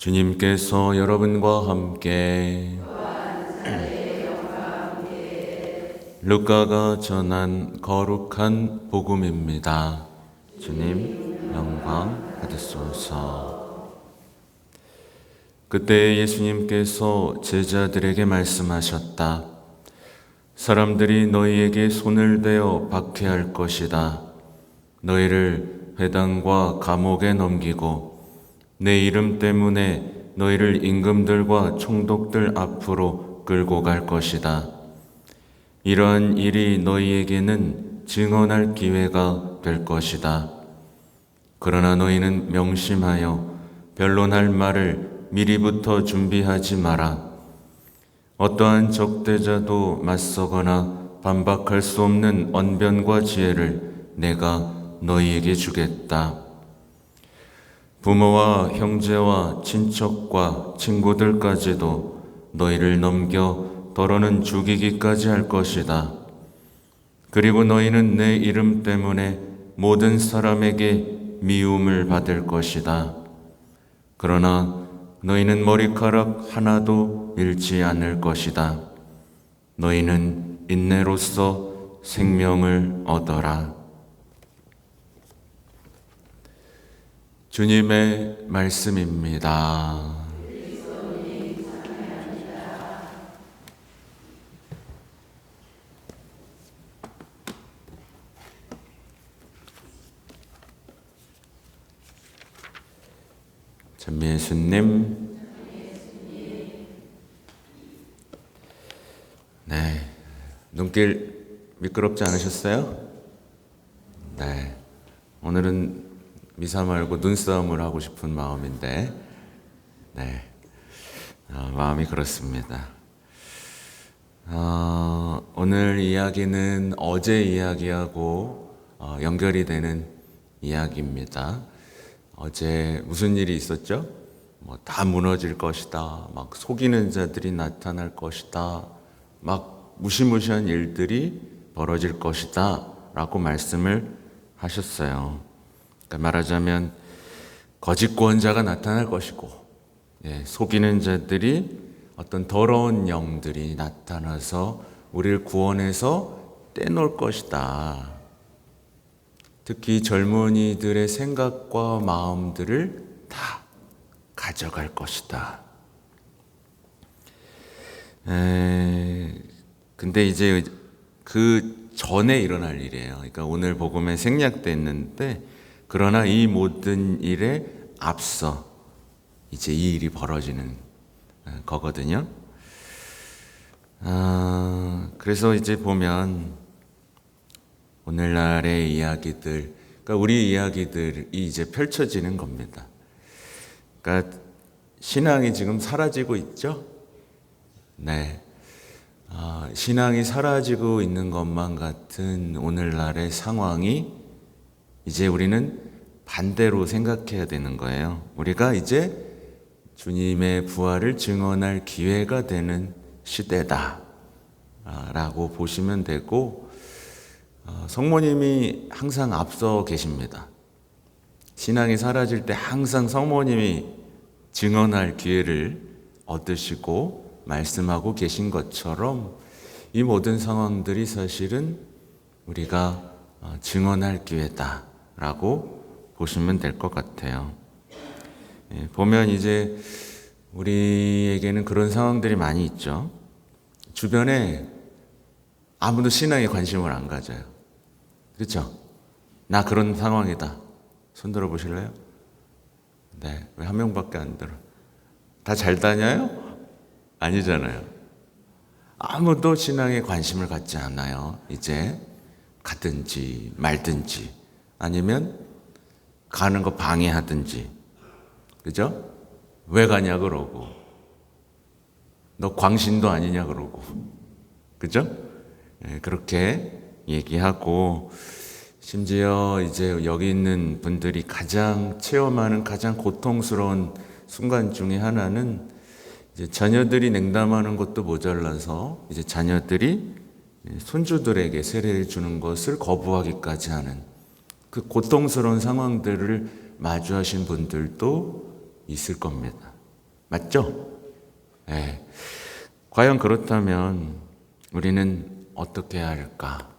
주님께서 여러분과 함께 루카가 전한 거룩한 복음입니다. 주님 영광 받으소서. 그때 예수님께서 제자들에게 말씀하셨다. 사람들이 너희에게 손을 대어 박해할 것이다. 너희를 회당과 감옥에 넘기고 내 이름 때문에 너희를 임금들과 총독들 앞으로 끌고 갈 것이다. 이러한 일이 너희에게는 증언할 기회가 될 것이다. 그러나 너희는 명심하여 변론할 말을 미리부터 준비하지 마라. 어떠한 적대자도 맞서거나 반박할 수 없는 언변과 지혜를 내가 너희에게 주겠다. 부모와 형제와 친척과 친구들까지도 너희를 넘겨 더러는 죽이기까지 할 것이다. 그리고 너희는 내 이름 때문에 모든 사람에게 미움을 받을 것이다. 그러나 너희는 머리카락 하나도 잃지 않을 것이다. 너희는 인내로써 생명을 얻어라. 주님의 말씀입니다. 참 예수님, 네, 눈길 미끄럽지 않으셨어요? 네, 오늘은 미사 말고 눈싸움을 하고 싶은 마음인데, 네, 마음이 그렇습니다. 오늘 이야기는 어제 이야기하고 연결이 되는 이야기입니다. 어제 무슨 일이 있었죠? 다 무너질 것이다. 막 속이는 자들이 나타날 것이다. 막 무시무시한 일들이 벌어질 것이다. 라고 말씀을 하셨어요. 그러니까 말하자면 거짓 구원자가 나타날 것이고, 속이는 자들이 어떤 더러운 영들이 나타나서 우리를 구원해서 떼놓을 것이다. 특히 젊은이들의 생각과 마음들을 다 가져갈 것이다. 근데 이제 그 전에 일어날 일이에요. 그러니까 오늘 복음에 생략되어 있는데, 그러나 이 모든 일에 앞서 이제 이 일이 벌어지는 거거든요. 그래서 이제 보면 오늘날의 이야기들, 그러니까 우리 이야기들이 이제 펼쳐지는 겁니다. 그러니까 신앙이 지금 사라지고 있죠? 네. 신앙이 사라지고 있는 것만 같은 오늘날의 상황이 이제 우리는 반대로 생각해야 되는 거예요. 우리가 이제 주님의 부활을 증언할 기회가 되는 시대다 라고 보시면 되고, 성모님이 항상 앞서 계십니다. 신앙이 사라질 때 항상 성모님이 증언할 기회를 얻으시고 말씀하고 계신 것처럼 이 모든 상황들이 사실은 우리가 증언할 기회다 라고 보시면 될 것 같아요. 보면 이제 우리에게는 그런 상황들이 많이 있죠. 주변에 아무도 신앙에 관심을 안 가져요. 그렇죠? 나 그런 상황이다. 손 들어 보실래요? 네, 왜 한 명밖에 안 들어? 다 잘 다녀요? 아니잖아요. 아무도 신앙에 관심을 갖지 않아요. 이제 가든지 말든지 아니면 가는 거 방해하든지, 그죠? 왜 가냐 그러고, 너 광신도 아니냐 그러고, 그죠? 그렇게 얘기하고, 심지어 이제 여기 있는 분들이 가장 체험하는 가장 고통스러운 순간 중에 하나는 이제 자녀들이 냉담하는 것도 모자라서 이제 자녀들이 손주들에게 세례를 주는 것을 거부하기까지 하는 그 고통스러운 상황들을 마주하신 분들도 있을 겁니다. 맞죠? 네. 과연 그렇다면 우리는 어떻게 해야 할까?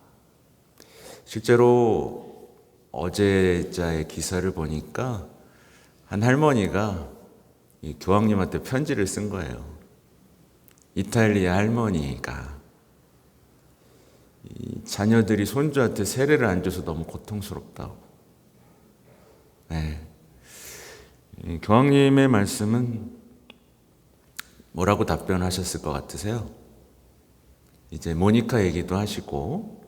실제로 어제자의 기사를 보니까 한 할머니가 이 교황님한테 편지를 쓴 거예요. 이탈리아 할머니가 이 자녀들이 손주한테 세례를 안 줘서 너무 고통스럽다고. 네. 이 교황님의 말씀은 뭐라고 답변하셨을 것 같으세요? 이제 모니카 얘기도 하시고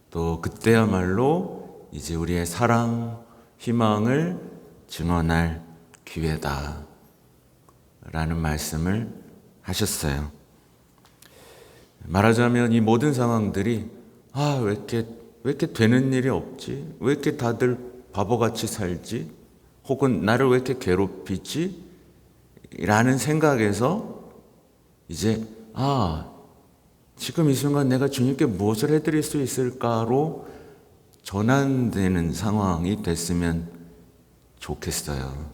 또 그때야말로 이제 우리의 사랑, 희망을 증언할 기회다 라는 말씀을 하셨어요. 말하자면 이 모든 상황들이 왜 이렇게 되는 일이 없지? 왜 이렇게 다들 바보같이 살지? 혹은 나를 왜 이렇게 괴롭히지? 라는 생각에서 이제 지금 이 순간 내가 주님께 무엇을 해드릴 수 있을까로 전환되는 상황이 됐으면 좋겠어요.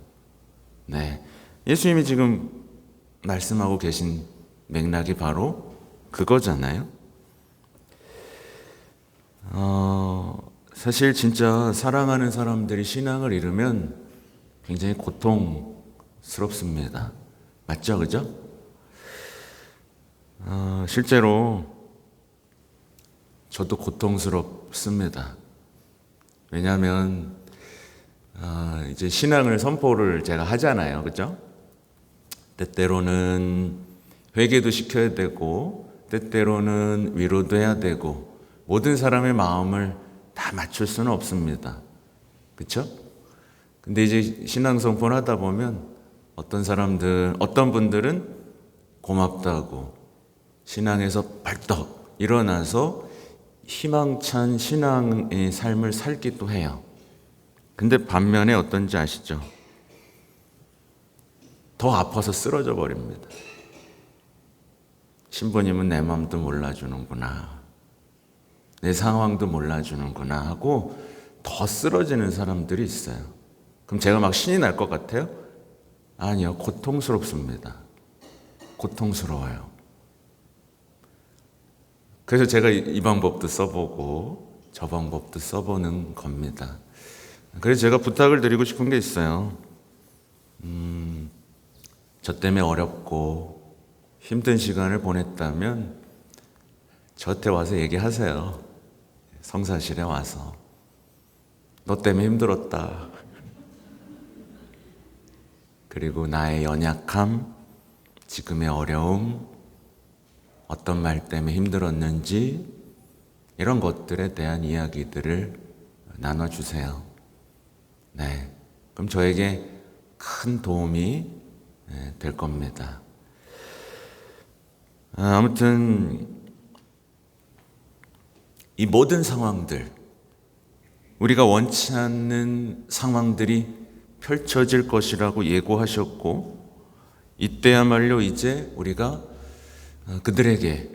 네, 예수님이 지금 말씀하고 계신 맥락이 바로 그거잖아요. 사실 진짜 사랑하는 사람들이 신앙을 잃으면 굉장히 고통스럽습니다. 맞죠? 그죠? 실제로 저도 고통스럽습니다. 왜냐하면 이제 신앙을 선포를 제가 하잖아요. 그죠? 때때로는 회개도 시켜야 되고 때때로는 위로도 해야 되고 모든 사람의 마음을 다 맞출 수는 없습니다. 그렇죠? 근데 이제 신앙 선포를 하다 보면 어떤 분들은 고맙다고 신앙에서 벌떡 일어나서 희망찬 신앙의 삶을 살기도 해요. 근데 반면에 어떤지 아시죠? 더 아파서 쓰러져 버립니다. 신부님은 내 마음도 몰라주는구나, 내 상황도 몰라주는구나 하고 더 쓰러지는 사람들이 있어요. 그럼 제가 막 신이 날 것 같아요? 아니요, 고통스럽습니다. 고통스러워요. 그래서 제가 이 방법도 써보고 저 방법도 써보는 겁니다. 그래서 제가 부탁을 드리고 싶은 게 있어요. 저 때문에 어렵고 힘든 시간을 보냈다면 저한테 와서 얘기하세요. 성사실에 와서 너 때문에 힘들었다. 그리고 나의 연약함, 지금의 어려움, 어떤 말 때문에 힘들었는지 이런 것들에 대한 이야기들을 나눠주세요. 네, 그럼 저에게 큰 도움이 될 겁니다. 아무튼 이 모든 상황들, 우리가 원치 않는 상황들이 펼쳐질 것이라고 예고하셨고 이때야말로 이제 우리가 그들에게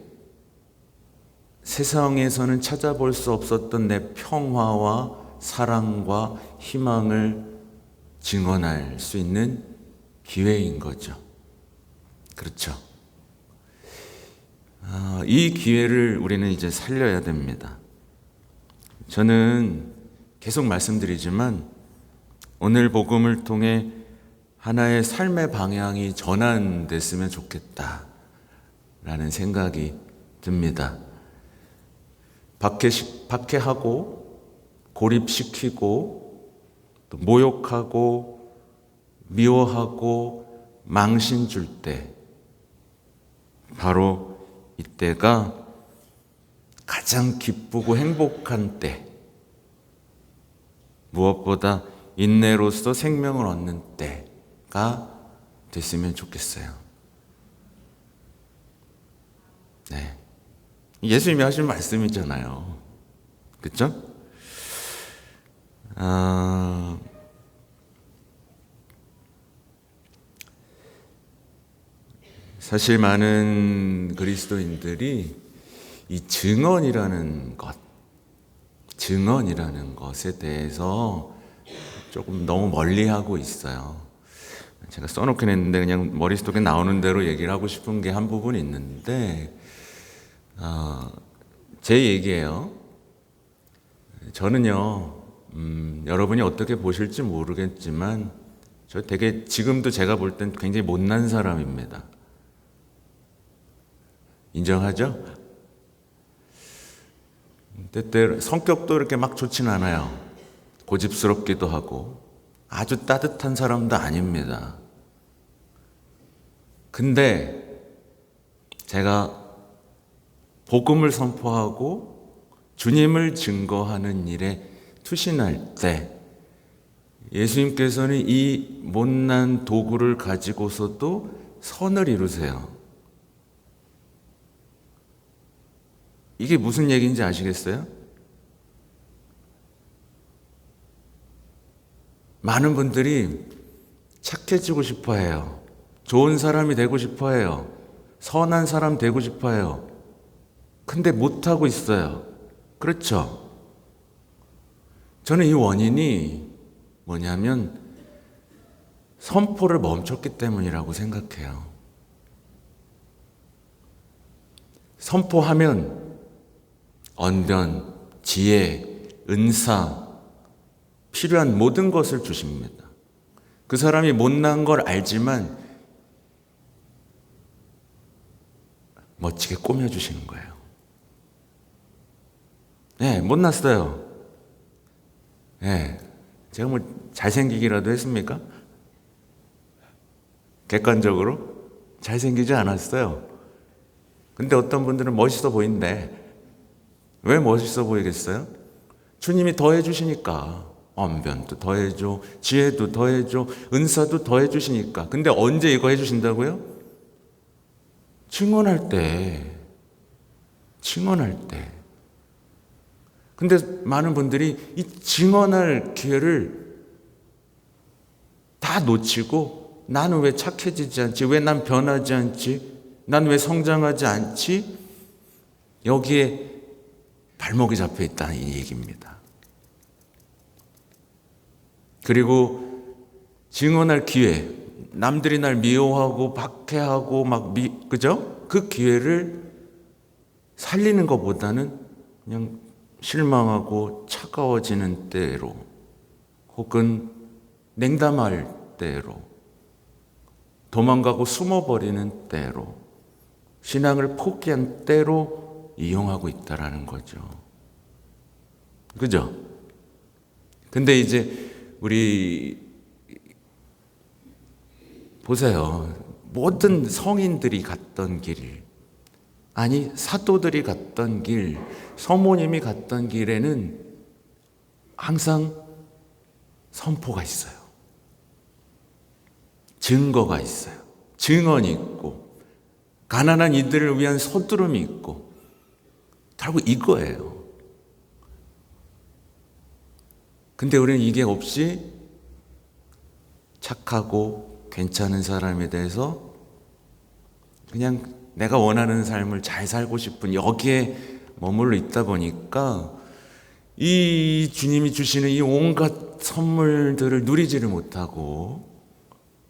세상에서는 찾아볼 수 없었던 내 평화와 사랑과 희망을 증언할 수 있는 기회인 거죠. 그렇죠? 이 기회를 우리는 이제 살려야 됩니다. 저는 계속 말씀드리지만 오늘 복음을 통해 하나의 삶의 방향이 전환됐으면 좋겠다 라는 생각이 듭니다. 박해하고 고립시키고 또 모욕하고 미워하고 망신 줄 때 바로 이때가 가장 기쁘고 행복한 때, 무엇보다 인내로서 생명을 얻는 때가 됐으면 좋겠어요. 네, 예수님이 하신 말씀이잖아요. 그렇죠? 사실 많은 그리스도인들이 이 증언이라는 것에 대해서 조금 너무 멀리하고 있어요. 제가 써놓긴 했는데 그냥 머릿속에 나오는 대로 얘기를 하고 싶은 게 한 부분 있는데, 제 얘기예요. 저는요, 여러분이 어떻게 보실지 모르겠지만 저 되게 지금도 제가 볼 땐 굉장히 못난 사람입니다. 인정하죠? 때때로 성격도 이렇게 막 좋진 않아요. 고집스럽기도 하고 아주 따뜻한 사람도 아닙니다. 근데 제가 복음을 선포하고 주님을 증거하는 일에 투신할 때 예수님께서는 이 못난 도구를 가지고서도 선을 이루세요. 이게 무슨 얘기인지 아시겠어요? 많은 분들이 착해지고 싶어 해요. 좋은 사람이 되고 싶어 해요. 선한 사람 되고 싶어 해요. 근데 못하고 있어요. 그렇죠? 저는 이 원인이 뭐냐면 선포를 멈췄기 때문이라고 생각해요. 선포하면 언변, 지혜, 은사, 필요한 모든 것을 주십니다. 그 사람이 못난 걸 알지만 멋지게 꾸며주시는 거예요. 네, 못났어요. 네, 제가 뭐 잘생기기라도 했습니까? 객관적으로 잘생기지 않았어요. 근데 어떤 분들은 멋있어 보인대. 왜 멋있어 보이겠어요? 주님이 더해 주시니까. 언변도 더해줘, 지혜도 더해줘, 은사도 더해 주시니까. 근데 언제 이거 해주신다고요? 증언할 때. 근데 많은 분들이 이 증언할 기회를 다 놓치고 나는 왜 착해지지 않지? 왜 난 변하지 않지? 난 왜 성장하지 않지? 여기에 발목이 잡혀 있다는 이 얘기입니다. 그리고 증언할 기회, 남들이 날 미워하고 박해하고 그죠? 그 기회를 살리는 것보다는 그냥 실망하고 차가워지는 때로 혹은 냉담할 때로 도망가고 숨어버리는 때로 신앙을 포기한 때로 이용하고 있다라는 거죠. 그죠? 근데 이제 우리 보세요. 모든 성인들이 갔던 길, 아니 사도들이 갔던 길, 서모님이 갔던 길에는 항상 선포가 있어요. 증거가 있어요. 증언이 있고 가난한 이들을 위한 서두름이 있고 결국 이거예요. 근데 우리는 이게 없이 착하고 괜찮은 사람에 대해서 그냥 내가 원하는 삶을 잘 살고 싶은 여기에 머물러 있다 보니까 이 주님이 주시는 이 온갖 선물들을 누리지를 못하고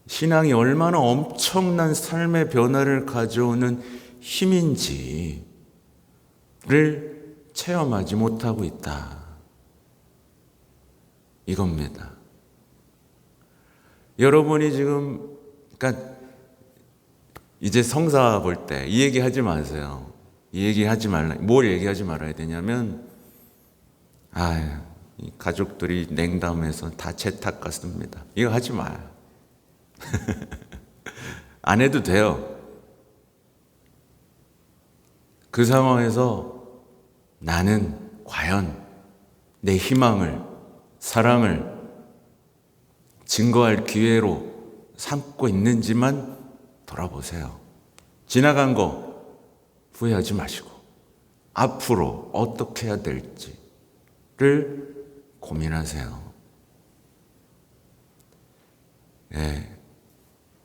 신앙이 얼마나 엄청난 삶의 변화를 가져오는 힘인지를 체험하지 못하고 있다. 이겁니다. 여러분이 지금 그러니까 이제 성사 볼 때 이 얘기 하지 마세요. 이 얘기 하지 말라. 뭘 얘기하지 말아야 되냐면 이 가족들이 냉담해서 다 제 탓 같습니다. 이거 하지 마요. 안 해도 돼요. 그 상황에서 나는 과연 내 희망을, 사랑을 증거할 기회로 삼고 있는지만 돌아보세요. 지나간 거 후회하지 마시고 앞으로 어떻게 해야 될지를 고민하세요. 네.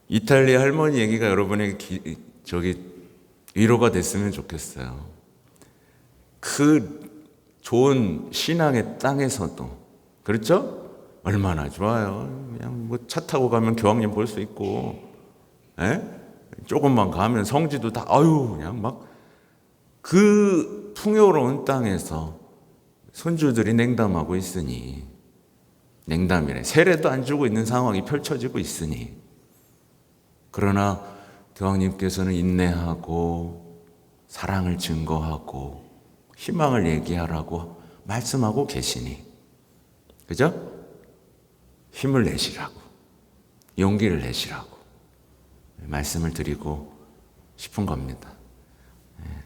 이탈리아 할머니 얘기가 여러분에게 위로가 됐으면 좋겠어요. 그 좋은 신앙의 땅에서도 그렇죠? 얼마나 좋아요. 그냥 뭐 차 타고 가면 교황님 볼 수 있고, 에? 조금만 가면 성지도 다, 아유, 그냥 막 그 풍요로운 땅에서 손주들이 냉담하고 있으니, 냉담이래. 세례도 안 주고 있는 상황이 펼쳐지고 있으니, 그러나 교황님께서는 인내하고 사랑을 증거하고 희망을 얘기하라고 말씀하고 계시니, 그죠? 힘을 내시라고, 용기를 내시라고 말씀을 드리고 싶은 겁니다.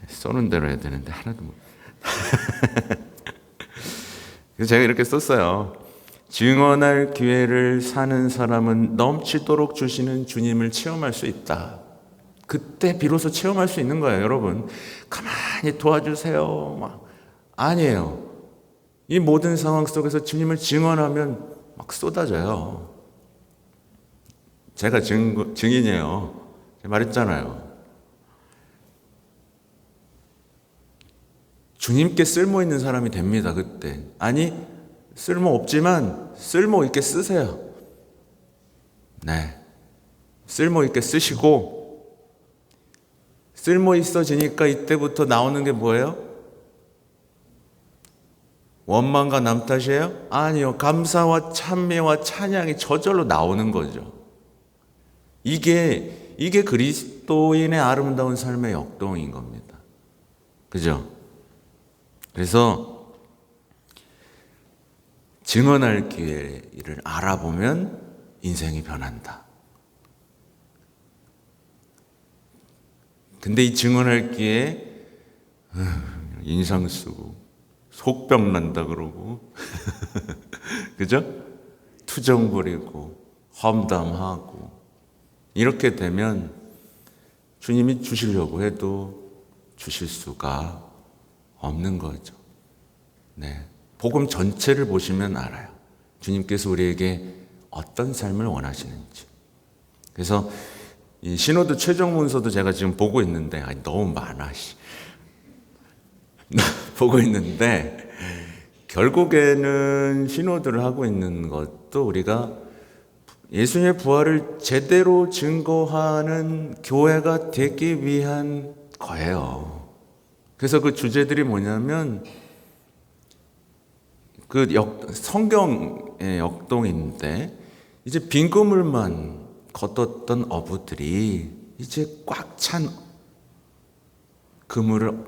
쏘는 대로 해야 되는데 하나도 못. 그래서 제가 이렇게 썼어요. 증언할 기회를 사는 사람은 넘치도록 주시는 주님을 체험할 수 있다. 그때 비로소 체험할 수 있는 거예요, 여러분. 가만히 도와주세요. 막 아니에요. 이 모든 상황 속에서 주님을 증언하면 막 쏟아져요. 제가 증인이에요. 제가 말했잖아요. 주님께 쓸모 있는 사람이 됩니다, 그때. 아니, 쓸모 없지만 쓸모 있게 쓰세요. 네. 쓸모 있게 쓰시고, 쓸모 있어지니까 이때부터 나오는 게 뭐예요? 원망과 남 탓이에요? 아니요. 감사와 찬미와 찬양이 저절로 나오는 거죠. 이게 그리스도인의 아름다운 삶의 역동인 겁니다. 그죠? 그래서 증언할 기회를 알아보면 인생이 변한다. 근데 이 증언할 기회에 인상 쓰고 속병 난다 그러고 그죠? 투정 부리고 험담하고 이렇게 되면 주님이 주시려고 해도 주실 수가 없는 거죠. 네. 복음 전체를 보시면 알아요. 주님께서 우리에게 어떤 삶을 원하시는지. 그래서 이 신호도 최종 문서도 제가 지금 보고 있는데, 너무 많아. 보고 있는데, 결국에는 신호들을 하고 있는 것도 우리가 예수님의 부활을 제대로 증거하는 교회가 되기 위한 거예요. 그래서 그 주제들이 뭐냐면 성경의 역동인데 이제 빈 그물만 걷었던 어부들이 이제 꽉 찬 그물을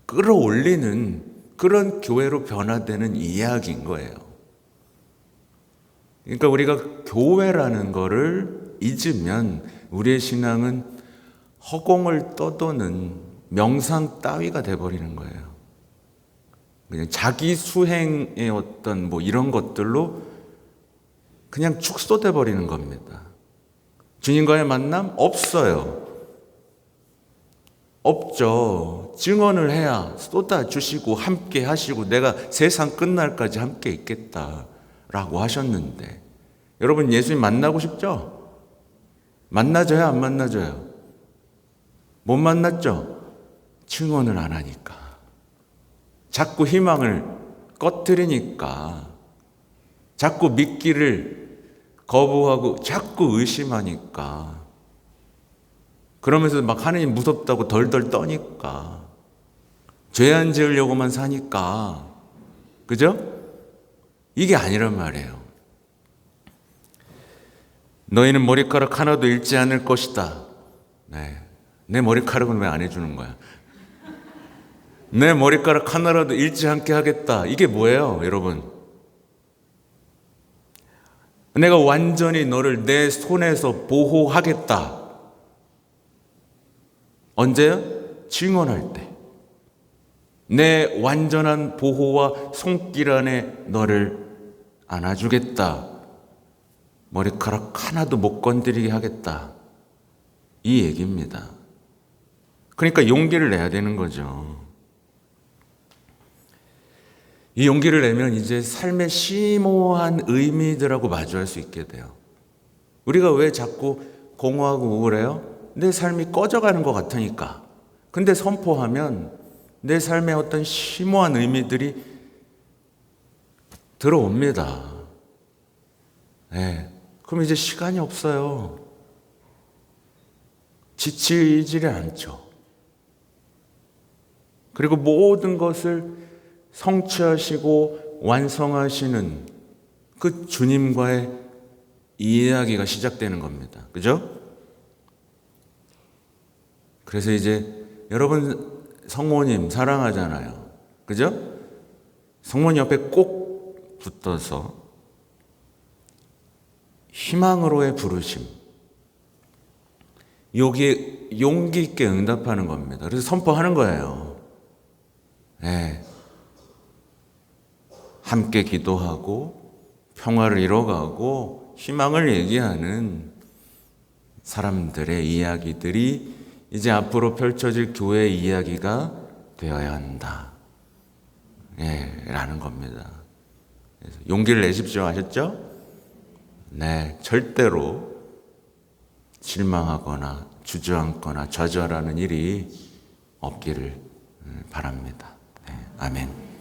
끌어올리는 그런 교회로 변화되는 이야기인 거예요. 그러니까 우리가 교회라는 거를 잊으면 우리의 신앙은 허공을 떠도는 명상 따위가 돼버리는 거예요. 그냥 자기 수행의 어떤 이런 것들로 그냥 축소돼 버리는 겁니다. 주님과의 만남 없어요. 없죠. 증언을 해야 쏟아주시고 함께 하시고 내가 세상 끝날까지 함께 있겠다라고 하셨는데, 여러분 예수님 만나고 싶죠? 만나줘요, 안 만나줘요? 못 만났죠? 증언을 안 하니까. 자꾸 희망을 꺼뜨리니까. 자꾸 믿기를 거부하고 자꾸 의심하니까. 그러면서 막 하나님 무섭다고 덜덜 떠니까. 죄 안 지으려고만 사니까. 그죠? 이게 아니란 말이에요. 너희는 머리카락 하나도 잃지 않을 것이다. 네. 내 머리카락은 왜 안 해주는 거야? 내 머리카락 하나라도 잃지 않게 하겠다. 이게 뭐예요, 여러분? 내가 완전히 너를 내 손에서 보호하겠다. 언제요? 증언할 때. 내 완전한 보호와 손길 안에 너를 안아주겠다. 머리카락 하나도 못 건드리게 하겠다. 이 얘기입니다. 그러니까 용기를 내야 되는 거죠. 이 용기를 내면 이제 삶의 심오한 의미들하고 마주할 수 있게 돼요. 우리가 왜 자꾸 공허하고 우울해요? 내 삶이 꺼져가는 것 같으니까. 근데 선포하면 내 삶의 어떤 심오한 의미들이 들어옵니다. 예. 그럼 이제 시간이 없어요. 지치지를 않죠. 그리고 모든 것을 성취하시고 완성하시는 그 주님과의 이야기가 시작되는 겁니다. 그죠? 그래서 이제 여러분 성모님 사랑하잖아요. 그죠? 성모님 옆에 꼭 붙어서 희망으로의 부르심, 여기에 용기 있게 응답하는 겁니다. 그래서 선포하는 거예요. 네. 함께 기도하고 평화를 이뤄가고 희망을 얘기하는 사람들의 이야기들이 이제 앞으로 펼쳐질 교회의 이야기가 되어야 한다. 라는 겁니다. 그래서 용기를 내십시오. 아셨죠? 네, 절대로 실망하거나 주저앉거나 좌절하는 일이 없기를 바랍니다. 네, 아멘.